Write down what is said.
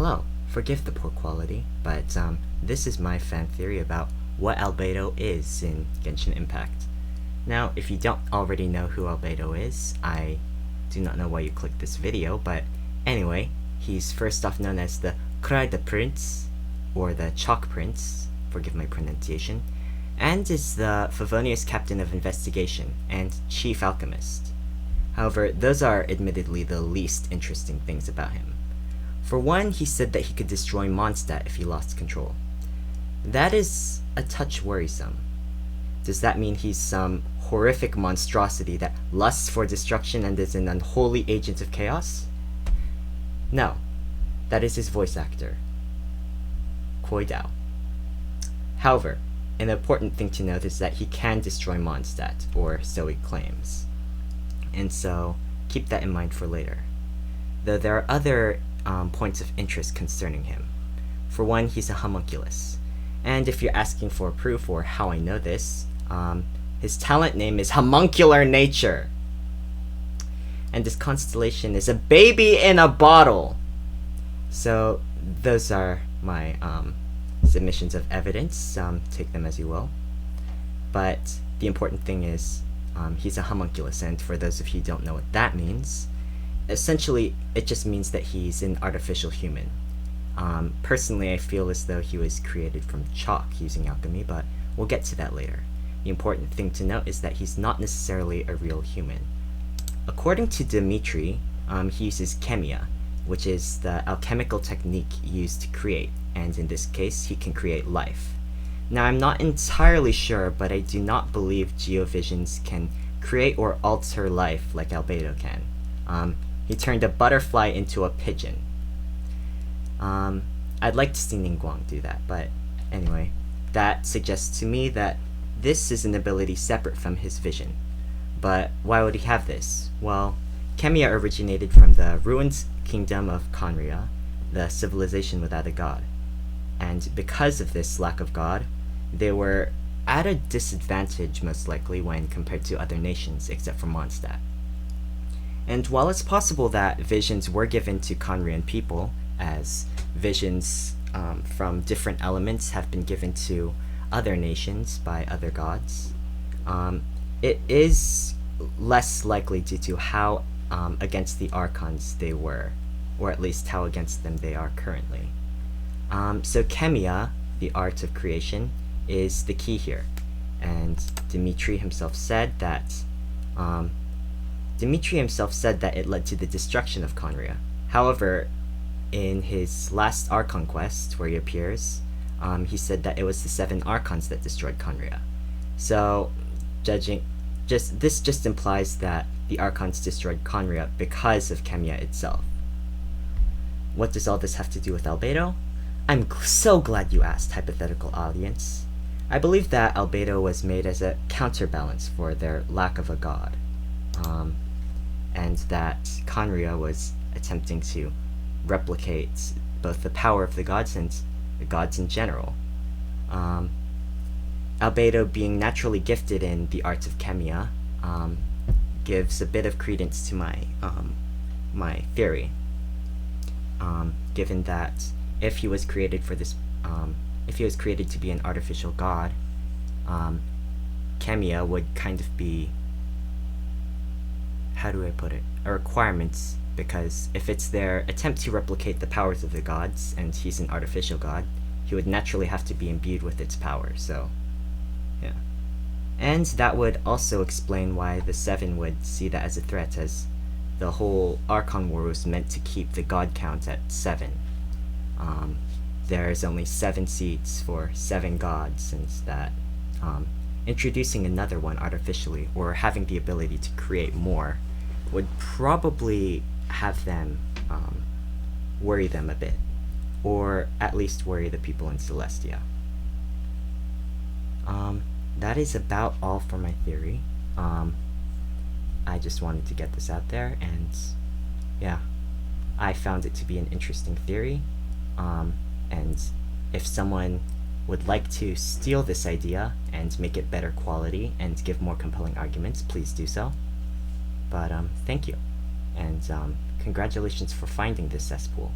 Hello, forgive the poor quality, but this is my fan theory about what Albedo is in Genshin Impact. Now, if you don't already know who Albedo is, I do not know why you clicked this video, but anyway, he's first off known as the Kraida Prince, or the Chalk Prince, forgive my pronunciation, and is the Favonius Captain of Investigation and Chief Alchemist. However, those are admittedly the least interesting things about him. For one, he said that he could destroy Mondstadt if he lost control. That is a touch worrisome. Does that mean he's some horrific monstrosity that lusts for destruction and is an unholy agent of chaos? No, that is his voice actor, Koi Dao. However, an important thing to note is that he can destroy Mondstadt, or so he claims. And so, keep that in mind for later. Though there are other points of interest concerning him. For one, he's a homunculus. And if you're asking for proof or how I know this, his talent name is Homuncular Nature. And his constellation is a baby in a bottle. So those are my submissions of evidence. Take them as you will. But the important thing is he's a homunculus, and for those of you who don't know what that means, essentially it just means that he's an artificial human. Personally, I feel as though he was created from chalk using alchemy, but we'll get to that later. The important thing to note is that he's not necessarily a real human. According to Dimitri, he uses chemia, which is the alchemical technique used to create, and in this case, he can create life. Now, I'm not entirely sure, but I do not believe Geovisions can create or alter life like Albedo can. He turned a butterfly into a pigeon. I'd like to see Ningguang do that, but anyway, that suggests to me that this is an ability separate from his vision. But why would he have this? Well, Chemia originated from the ruined kingdom of Conria, the civilization without a god. And because of this lack of god, they were at a disadvantage most likely when compared to other nations except for Mondstadt. And while it's possible that visions were given to Conrian people, as visions from different elements have been given to other nations by other gods, it is less likely due to how against the Archons they were, or at least how against them they are currently. So Chemia, the art of creation, is the key here, and Dimitri himself said that it led to the destruction of Conria. However, in his last Archon quest, where he appears, he said that it was the 7 Archons that destroyed Conria. So, this just implies that the Archons destroyed Conria because of Chemia itself. What does all this have to do with Albedo? I'm so glad you asked, hypothetical audience. I believe that Albedo was made as a counterbalance for their lack of a god, and that Conria was attempting to replicate both the power of the gods and the gods in general. Albedo, being naturally gifted in the arts of Chemia, gives a bit of credence to my my theory. Given that if he was created for this, if he was created to be an artificial god, Chemia would kind of be, how do I put it, a requirement, because if it's their attempt to replicate the powers of the gods, and he's an artificial god, he would naturally have to be imbued with its power, so, yeah. And that would also explain why the 7 would see that as a threat, as the whole Archon War was meant to keep the god count at 7. There's only 7 seats for 7 gods, and that introducing another one artificially, or having the ability to create more, would probably have them worry them a bit, or at least worry the people in Celestia. That is about all for my theory. I just wanted to get this out there, and yeah, I found it to be an interesting theory, and if someone would like to steal this idea and make it better quality and give more compelling arguments, please do so. But thank you, and congratulations for finding this cesspool.